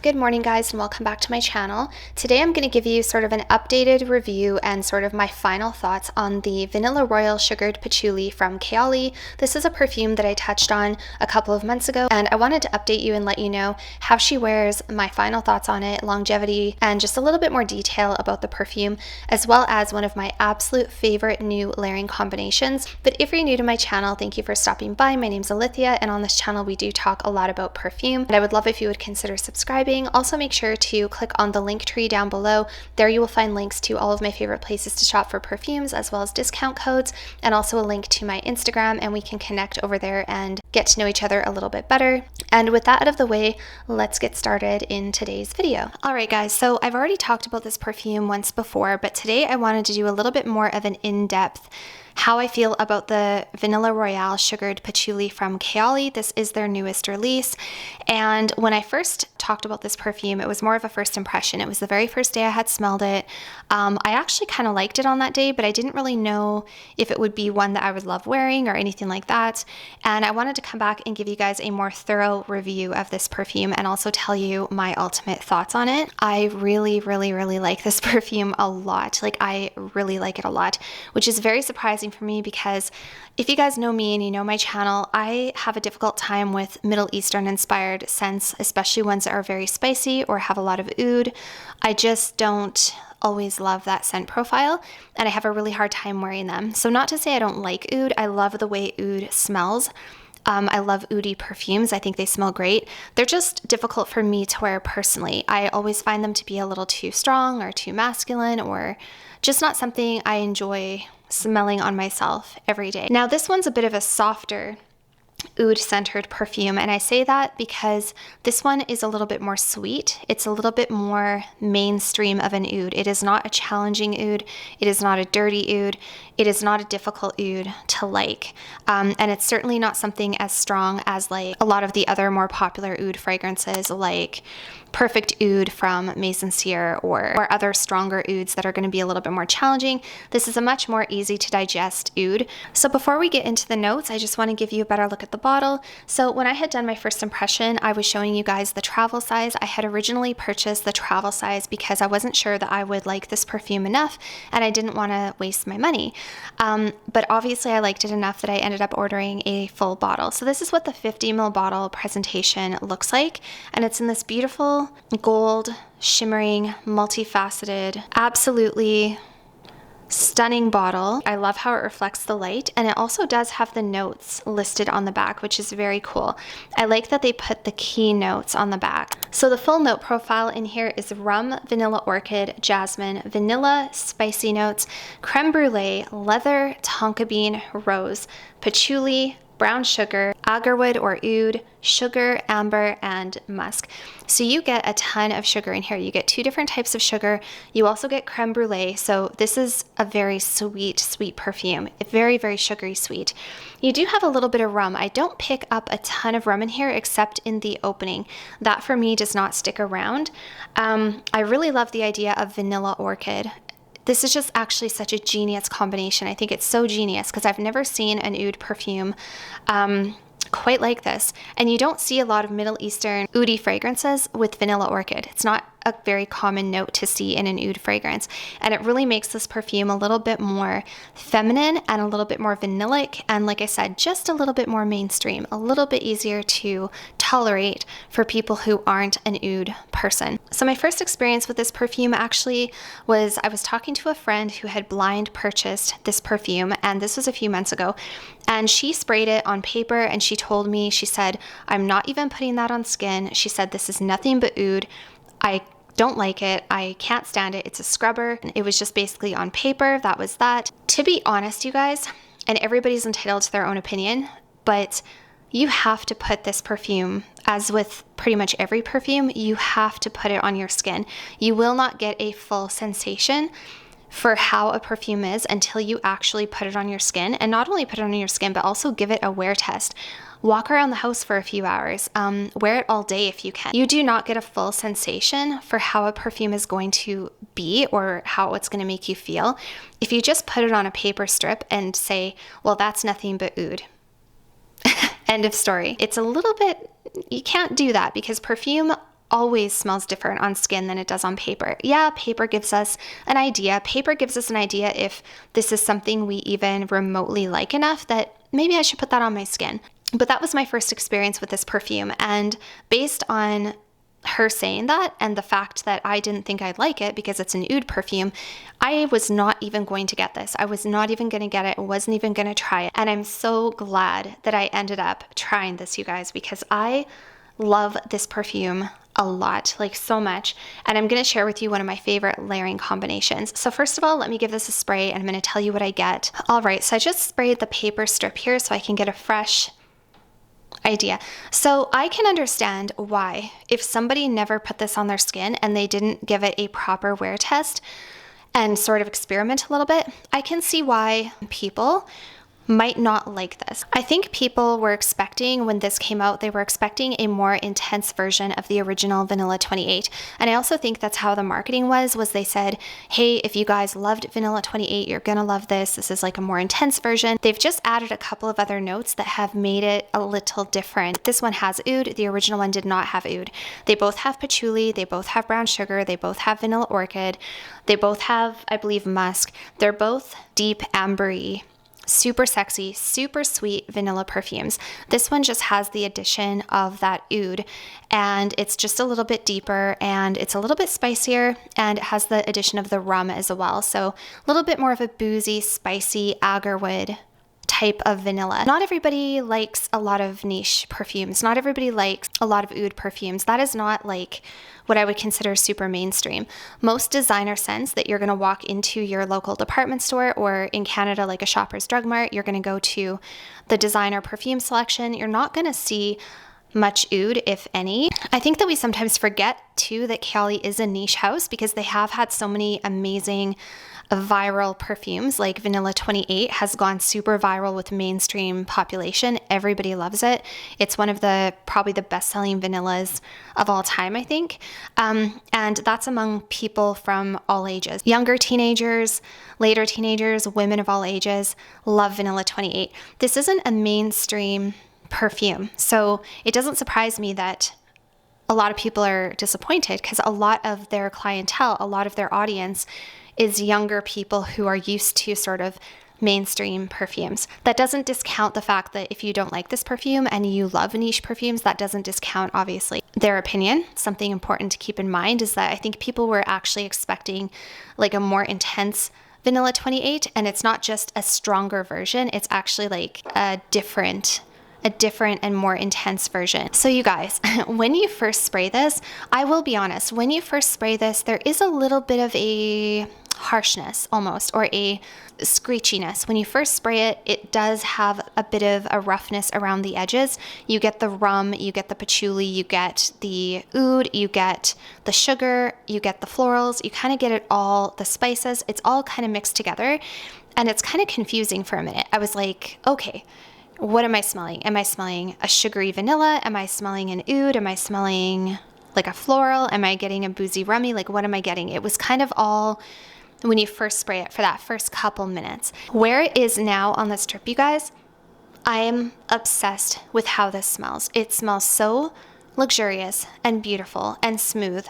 Good morning guys and welcome back to my channel. Today I'm going to give you sort of an updated review and sort of my final thoughts on the Vanilla Royal Sugared Patchouli from Kayali. This is a perfume that I touched on a couple of months ago and I wanted to update you and let you know how she wears, my final thoughts on it, longevity, and just a little bit more detail about the perfume, as well as one of my absolute favorite new layering combinations. But if you're new to my channel, thank you for stopping by. My name's Alithia and on this channel we do talk a lot about perfume and I would love if you would consider subscribing. Also make sure to click on the link tree down below. There you will find links to all of my favorite places to shop for perfumes, as well as discount codes, and also a link to my Instagram, and we can connect over there and get to know each other a little bit better. And with that out of the way, let's get started in today's video. Alright guys, so I've already talked about this perfume once before, but today I wanted to do a little bit more of an in-depth how I feel about the Vanilla Royal Sugared Patchouli from Kayali. This is their newest release, and when I first talked about this perfume, it was more of a first impression. It was the very first day I had smelled it. I actually kind of liked it on that day, but I didn't really know if it would be one that I would love wearing or anything like that, and I wanted to come back and give you guys a more thorough review of this perfume and also tell you my ultimate thoughts on it. I really like this perfume a lot. Like, I really like it a lot, which is very surprising for me because if you guys know me and you know my channel, I have a difficult time with Middle Eastern inspired scents, especially ones that are very spicy or have a lot of oud. I just don't always love that scent profile and I have a really hard time wearing them. So not to say I don't like oud, I love the way oud smells. I love oudy perfumes. I think they smell great. They're just difficult for me to wear personally. I always find them to be a little too strong or too masculine, or just not something I enjoy smelling on myself every day. Now this one's a bit of a softer oud-centered perfume, and I say that because this one is a little bit more sweet. It's a little bit more mainstream of an oud. It is not a challenging oud. It is not a dirty oud. It is not a difficult oud to like, and it's certainly not something as strong as like a lot of the other more popular oud fragrances like Perfect Oud from Maison Cyr or other stronger ouds that are going to be a little bit more challenging. This is a much more easy to digest oud. So before we get into the notes, I just want to give you a better look at the bottle. So when I had done my first impression, I was showing you guys the travel size. I had originally purchased the travel size because I wasn't sure that I would like this perfume enough and I didn't want to waste my money. But obviously I liked it enough that I ended up ordering a full bottle. So this is what the 50 ml bottle presentation looks like, and it's in this beautiful gold, shimmering, multifaceted, absolutely stunning bottle. I love how it reflects the light, and it also does have the notes listed on the back, which is very cool. I like that they put the key notes on the back. So the full note profile in here is rum, vanilla orchid, jasmine, vanilla, spicy notes, creme brulee, leather, tonka bean, rose, patchouli, brown sugar, agarwood or oud, sugar, amber, and musk. So you get a ton of sugar in here. You get two different types of sugar. You also get creme brulee. So this is a very sweet perfume. Very sugary sweet. You do have a little bit of rum. I don't pick up a ton of rum in here except in the opening. That for me does not stick around. I really love the idea of vanilla orchid. This is just actually such a genius combination. I think it's so genius because I've never seen an oud perfume quite like this. And you don't see a lot of Middle Eastern oudy fragrances with vanilla orchid. It's not a very common note to see in an oud fragrance. And it really makes this perfume a little bit more feminine and a little bit more vanillic. And like I said, just a little bit more mainstream, a little bit easier to tolerate for people who aren't an oud person. So my first experience with this perfume actually was I was talking to a friend who had blind purchased this perfume, and this was a few months ago, and she sprayed it on paper and she told me, she said, "I'm not even putting that on skin." She said, "This is nothing but oud. I don't like it. I can't stand it. It's a scrubber." It was just basically on paper. That was that. To be honest, you guys, and everybody's entitled to their own opinion, but you have to put this perfume, as with pretty much every perfume, you have to put it on your skin. You will not get a full sensation for how a perfume is until you actually put it on your skin, and not only put it on your skin, but also give it a wear test. Walk around the house for a few hours, wear it all day if you can. You do not get a full sensation for how a perfume is going to be or how it's going to make you feel if you just put it on a paper strip and say, well, that's nothing but oud. End of story. It's a little bit, you can't do that because perfume always smells different on skin than it does on paper. Yeah, paper gives us an idea. Paper gives us an idea if this is something we even remotely like enough that maybe I should put that on my skin. But that was my first experience with this perfume. And based on her saying that and the fact that I didn't think I'd like it because it's an oud perfume, I was not even going to get this. I was not even going to get it. I wasn't even going to try it. And I'm so glad that I ended up trying this, you guys, because I love this perfume a lot, like so much. And I'm going to share with you one of my favorite layering combinations. So first of all, let me give this a spray and I'm going to tell you what I get. All right, so I just sprayed the paper strip here so I can get a fresh idea. So I can understand why, if somebody never put this on their skin and they didn't give it a proper wear test and sort of experiment a little bit, I can see why people might not like this. I think people were expecting, when this came out, they were expecting a more intense version of the original Vanilla 28. And I also think that's how the marketing was they said, hey, if you guys loved Vanilla 28, you're gonna love this. This is like a more intense version. They've just added a couple of other notes that have made it a little different. This one has oud, the original one did not have oud. They both have patchouli, they both have brown sugar, they both have vanilla orchid, they both have, I believe, musk. They're both deep ambery, super sexy, super sweet vanilla perfumes. This one just has the addition of that oud, and it's just a little bit deeper and it's a little bit spicier, and it has the addition of the rum as well. So a little bit more of a boozy, spicy agarwood type of vanilla. Not everybody likes a lot of niche perfumes. Not everybody likes a lot of oud perfumes. That is not like what I would consider super mainstream. Most designer scents that you're going to walk into your local department store, or in Canada like a Shoppers Drug Mart, you're going to go to the designer perfume selection. You're not going to see much oud, if any. I think that we sometimes forget too that Kayali is a niche house because they have had so many amazing viral perfumes. Like Vanilla 28 has gone super viral with mainstream population. Everybody loves it. It's one of the probably the best-selling vanillas of all time, I think. And that's among people from all ages. Younger teenagers, later teenagers, women of all ages love Vanilla 28. This isn't a mainstream perfume, so it doesn't surprise me that a lot of people are disappointed, because a lot of their clientele, a lot of their audience is younger people who are used to sort of mainstream perfumes. That doesn't discount the fact that if you don't like this perfume and you love niche perfumes, that doesn't discount, obviously, their opinion. Something important to keep in mind is that I think people were actually expecting like a more intense Vanilla 28, and it's not just a stronger version, it's actually like a different and more intense version. So you guys, when you first spray this, I will be honest, when you first spray this, there is a little bit of a harshness almost, or a screechiness. When you first spray it, it does have a bit of a roughness around the edges. You get the rum, you get the patchouli, you get the oud, you get the sugar, you get the florals, you kind of get it all, the spices, it's all kind of mixed together, and it's kind of confusing for a minute. I was like, okay, what am I smelling? Am I smelling a sugary vanilla? Am I smelling an oud? Am I smelling like a floral? Am I getting a boozy rummy? Like, what am I getting? It was kind of all when you first spray it for that first couple minutes. Where it is now on the strip, you guys, I am obsessed with how this smells. It smells so luxurious and beautiful and smooth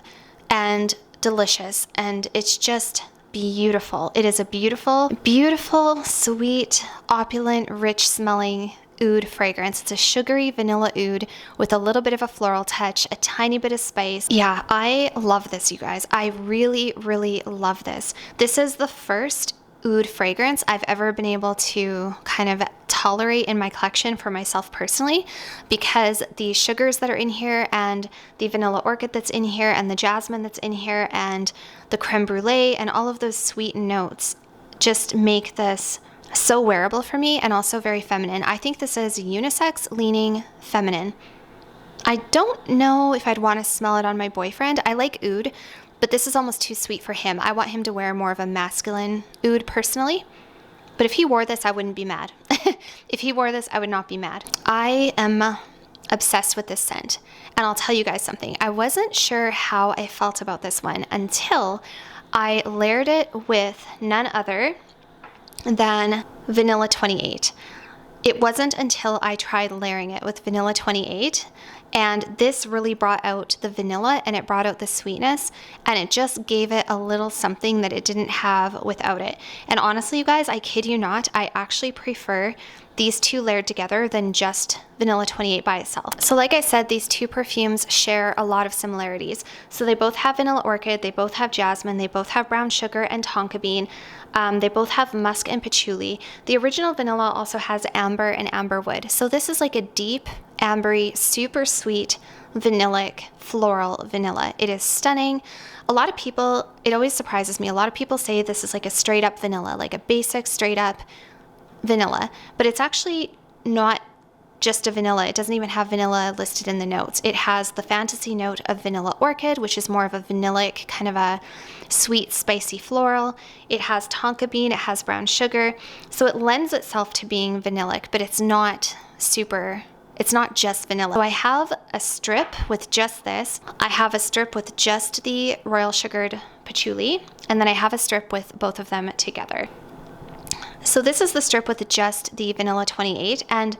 and delicious, and it's just beautiful. It is a beautiful, beautiful, sweet, opulent, rich smelling oud fragrance. It's a sugary vanilla oud with a little bit of a floral touch, a tiny bit of spice. Yeah, I love this, you guys. I really, really love this. This is the first oud fragrance I've ever been able to kind of tolerate in my collection for myself personally, because the sugars that are in here and the vanilla orchid that's in here and the jasmine that's in here and the creme brulee and all of those sweet notes just make this so wearable for me, and also very feminine. I think this is unisex leaning feminine. I don't know if I'd want to smell it on my boyfriend. I like oud, but this is almost too sweet for him. I want him to wear more of a masculine oud personally. But if he wore this, I wouldn't be mad. If he wore this, I would not be mad. I am obsessed with this scent. And I'll tell you guys something. I wasn't sure how I felt about this one until I layered it with none other than Vanilla 28. It wasn't until I tried layering it with Vanilla 28, and this really brought out the vanilla and it brought out the sweetness, and it just gave it a little something that it didn't have without it. And honestly, you guys, I kid you not, I actually prefer these two layered together than just Vanilla 28 by itself. So like I said, these two perfumes share a lot of similarities. So they both have vanilla orchid, they both have jasmine, they both have brown sugar and tonka bean. They both have musk and patchouli. The original vanilla also has amber and amberwood. So this is like a deep, ambery, super sweet, vanillic, floral vanilla. It is stunning. A lot of people, it always surprises me, a lot of people say this is like a straight up vanilla, like a basic straight up vanilla, but it's actually not just a vanilla. It doesn't even have vanilla listed in the notes. It has the fantasy note of vanilla orchid, which is more of a vanillic, kind of a sweet, spicy floral. It has tonka bean, it has brown sugar. So it lends itself to being vanillic, but it's not just vanilla. So I have a strip with just this. I have a strip with just the Royal Sugared Patchouli, and then I have a strip with both of them together. So this is the strip with just the Vanilla 28, and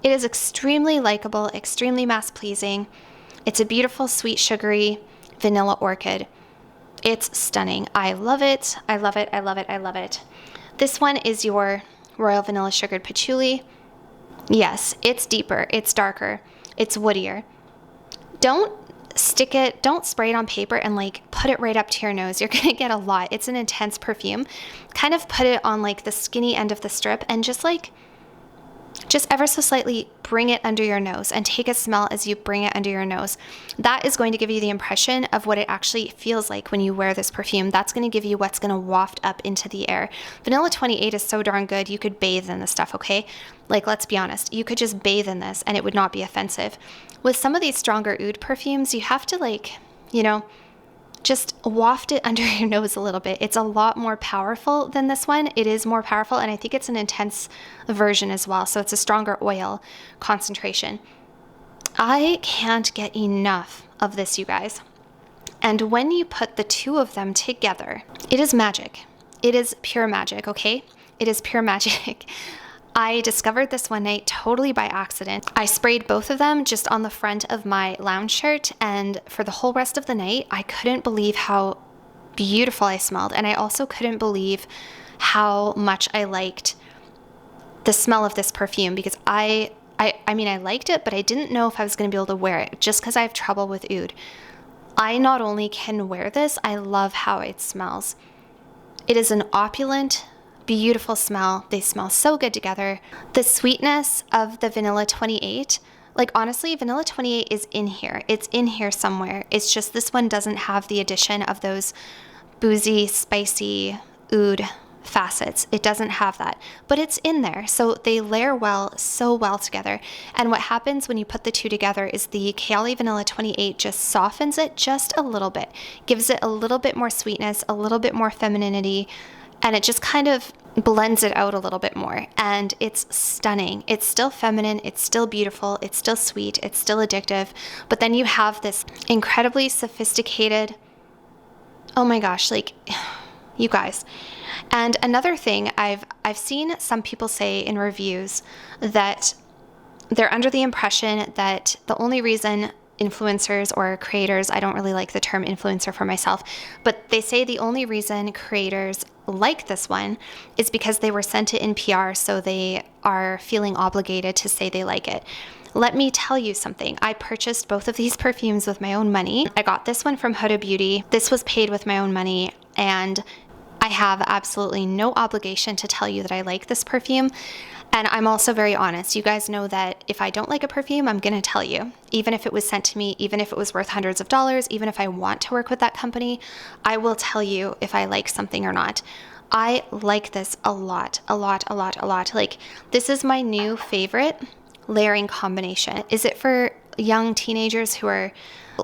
it is extremely likable, extremely mass-pleasing. It's a beautiful, sweet, sugary vanilla orchid. It's stunning. I love it. I love it. I love it. I love it. This one is your Royal Vanilla Sugared Patchouli. Yes, it's deeper, it's darker, it's woodier. Don't spray it on paper and like put it right up to your nose. You're gonna get a lot. It's an intense perfume. Kind of put it on like the skinny end of the strip and just ever so slightly bring it under your nose and take a smell as you bring it under your nose. That is going to give you the impression of what it actually feels like when you wear this perfume. That's going to give you what's going to waft up into the air. Vanilla 28 is so darn good, you could bathe in this stuff, okay? Like, let's be honest, you could just bathe in this and it would not be offensive. With some of these stronger oud perfumes, you have to just waft it under your nose a little bit. It's a lot more powerful than this one. It is more powerful, and I think it's an intense version as well, so it's a stronger oil concentration. I can't get enough of this, you guys. And when you put the two of them together, it is magic. It is pure magic, okay? It is pure magic. I discovered this one night totally by accident. I sprayed both of them just on the front of my lounge shirt, and for the whole rest of the night, I couldn't believe how beautiful I smelled, and I also couldn't believe how much I liked the smell of this perfume, because I mean, I liked it, but I didn't know if I was going to be able to wear it just because I have trouble with oud. I not only can wear this, I love how it smells. It is an opulent, beautiful smell. They smell so good together. The sweetness of the Vanilla 28, like honestly, Vanilla 28 is in here. It's in here somewhere. It's just this one doesn't have the addition of those boozy, spicy oud facets. It doesn't have that, but it's in there. So they layer so well together. And what happens when you put the two together is the Kayali Vanilla 28 just softens it just a little bit, gives it a little bit more sweetness, a little bit more femininity, and it just kind of blends it out a little bit more, and it's stunning. It's still feminine, it's still beautiful, it's still sweet, it's still addictive, but then you have this incredibly sophisticated, oh my gosh, like, you guys. And another thing, I've seen some people say in reviews that they're under the impression that the only reason influencers or creators, I don't really like the term influencer for myself, but they say the only reason creators like this one is because they were sent to NPR, so they are feeling obligated to say they like it. Let me tell you something. I purchased both of these perfumes with my own money. I got this one from Huda Beauty. This was paid with my own money, and I have absolutely no obligation to tell you that I like this perfume. And I'm also very honest. You guys know that if I don't like a perfume, I'm going to tell you. Even if it was sent to me, even if it was worth hundreds of dollars, even if I want to work with that company, I will tell you if I like something or not. I like this a lot, a lot, a lot, a lot. Like, this is my new favorite layering combination. Is it for young teenagers who are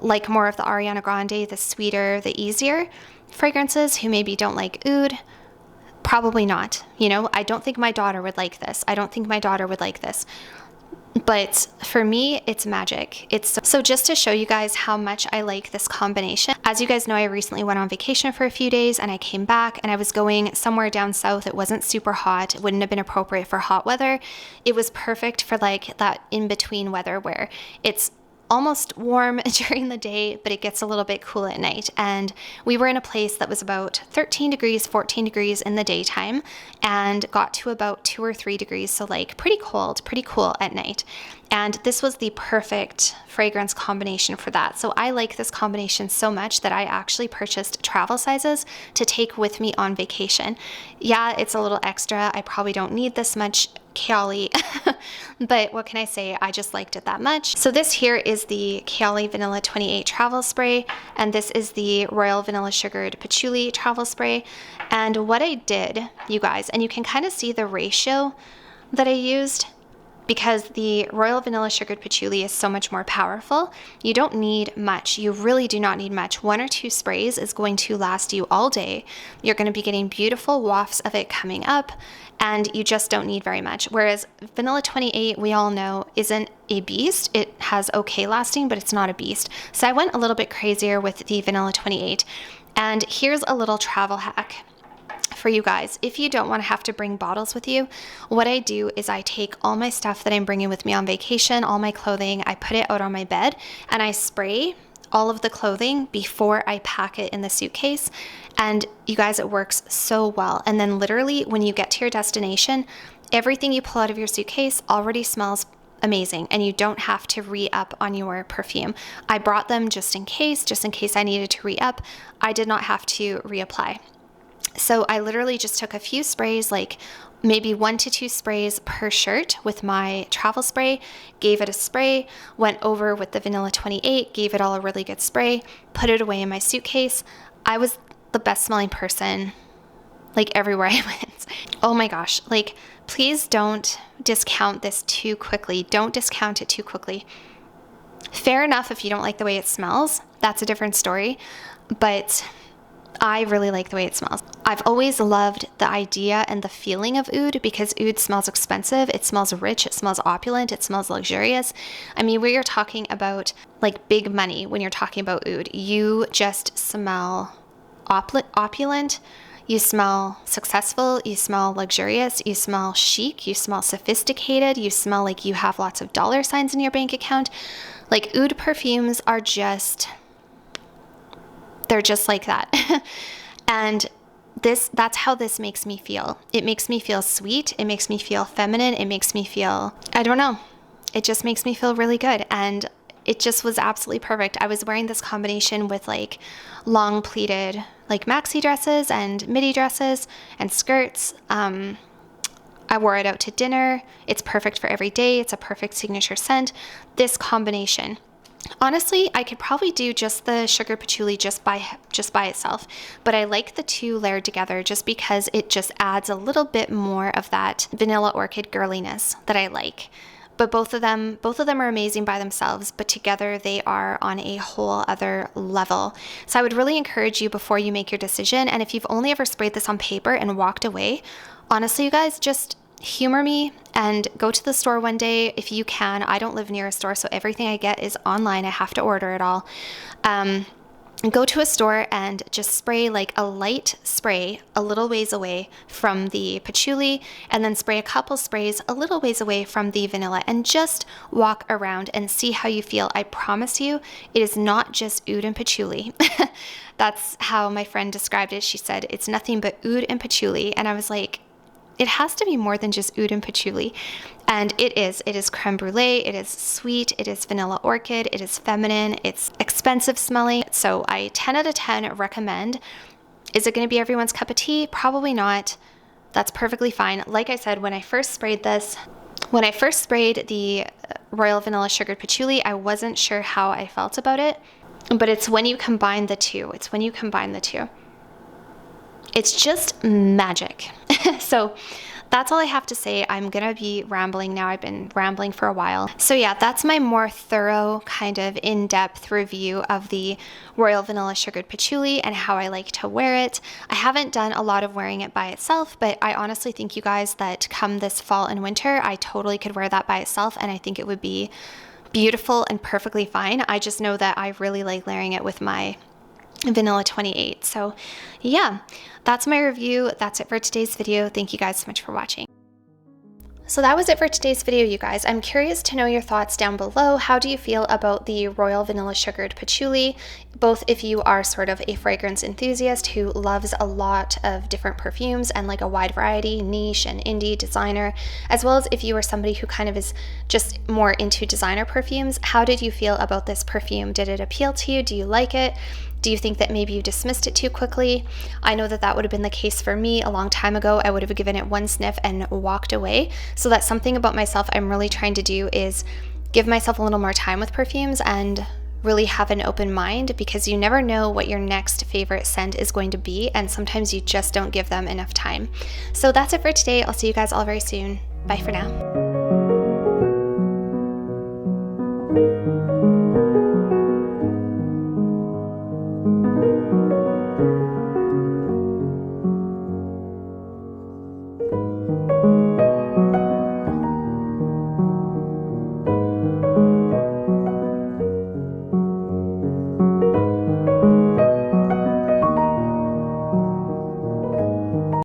like more of the Ariana Grande, the sweeter, the easier fragrances, who maybe don't like oud? Probably not. You know, I don't think my daughter would like this. I don't think my daughter would like this. But for me, it's magic. So just to show you guys how much I like this combination. As you guys know, I recently went on vacation for a few days and I came back and I was going somewhere down south. It wasn't super hot. It wouldn't have been appropriate for hot weather. It was perfect for like that in-between weather where it's almost warm during the day, but it gets a little bit cool at night. And we were in a place that was about 13 degrees, 14 degrees in the daytime and got to about 2 or 3 degrees. So like pretty cold, pretty cool at night. And this was the perfect fragrance combination for that. So I like this combination so much that I actually purchased travel sizes to take with me on vacation. Yeah, it's a little extra. I probably don't need this much kayali, but what can I say? I just liked it that much. So this here is the Kayali Vanilla 28 Travel Spray, and this is the Royal Vanilla Sugared Patchouli Travel Spray. And what I did, you guys, and you can kind of see the ratio that I used, because the Royal Vanilla Sugared Patchouli is so much more powerful. You don't need much. You really do not need much. 1 or 2 sprays is going to last you all day. You're going to be getting beautiful wafts of it coming up, and you just don't need very much. Whereas Vanilla 28, we all know, isn't a beast. It has okay lasting, but it's not a beast. So I went a little bit crazier with the Vanilla 28. And here's a little travel hack for you guys. If you don't want to have to bring bottles with you, what I do is I take all my stuff that I'm bringing with me on vacation, all my clothing, I put it out on my bed and I spray all of the clothing before I pack it in the suitcase. And you guys, it works so well. And then literally when you get to your destination, everything you pull out of your suitcase already smells amazing and you don't have to re-up on your perfume. I brought them just in case I needed to re-up. I did not have to reapply. So I literally just took a few sprays, like maybe 1 to 2 sprays per shirt with my travel spray, gave it a spray, went over with the Vanilla 28, gave it all a really good spray, put it away in my suitcase. I was the best smelling person, like everywhere I went. Oh my gosh, like please don't discount this too quickly. Don't discount it too quickly. Fair enough if you don't like the way it smells, that's a different story, but I really like the way it smells. I've always loved the idea and the feeling of oud because oud smells expensive, it smells rich, it smells opulent, it smells luxurious. I mean, we are talking about like big money when you're talking about oud. You just smell opulent, you smell successful, you smell luxurious, you smell chic, you smell sophisticated, you smell like you have lots of dollar signs in your bank account. Like oud perfumes are just... they're just like that. And that's how this makes me feel. It makes me feel sweet. It makes me feel feminine. It makes me feel, I don't know. It just makes me feel really good. And it just was absolutely perfect. I was wearing this combination with like long pleated like maxi dresses and midi dresses and skirts. I wore it out to dinner. It's perfect for every day. It's a perfect signature scent. This combination. Honestly, I could probably do just the sugar patchouli just by itself, but I like the two layered together just because it just adds a little bit more of that vanilla orchid girliness that I like. But both of them are amazing by themselves, but together they are on a whole other level. So I would really encourage you before you make your decision, and if you've only ever sprayed this on paper and walked away, honestly, you guys, just humor me and go to the store one day if you can. I don't live near a store, so everything I get is online. I have to order it all. Go to a store and just spray like a light spray a little ways away from the patchouli, and then spray a couple sprays a little ways away from the vanilla, and just walk around and see how you feel. I promise you, it is not just oud and patchouli. That's how my friend described it. She said, it's nothing but oud and patchouli. And I was like, it has to be more than just oud and patchouli. And it is. It is creme brulee, it is sweet, it is vanilla orchid, it is feminine, it's expensive smelling. So I 10 out of 10 recommend. Is it going to be everyone's cup of tea? Probably not. That's perfectly fine. Like I said, when I first sprayed the Royal Vanilla Sugared Patchouli, I wasn't sure how I felt about it. But it's when you combine the two. It's just magic. So that's all I have to say. I'm gonna be rambling now. I've been rambling for a while. So yeah, that's my more thorough kind of in-depth review of the Royal Vanilla Sugared Patchouli and how I like to wear it. I haven't done a lot of wearing it by itself, but I honestly think, you guys, that come this fall and winter, I totally could wear that by itself, and I think it would be beautiful and perfectly fine. I just know that I really like layering it with my Vanilla 28. So yeah, that's my review. That's it for today's video. Thank you guys so much for watching. So that was it for today's video, you guys. I'm curious to know your thoughts down below. How do you feel about the Royal Vanilla Sugared Patchouli? Both if you are sort of a fragrance enthusiast who loves a lot of different perfumes and like a wide variety, niche and indie designer, as well as if you are somebody who kind of is just more into designer perfumes. How did you feel about this perfume? Did it appeal to you? Do you like it? Do you think that maybe you dismissed it too quickly? I know that that would have been the case for me a long time ago. I would have given it one sniff and walked away. So that's something about myself I'm really trying to do, is give myself a little more time with perfumes and really have an open mind, because you never know what your next favorite scent is going to be, and sometimes you just don't give them enough time. So that's it for today. I'll see you guys all very soon. Bye for now.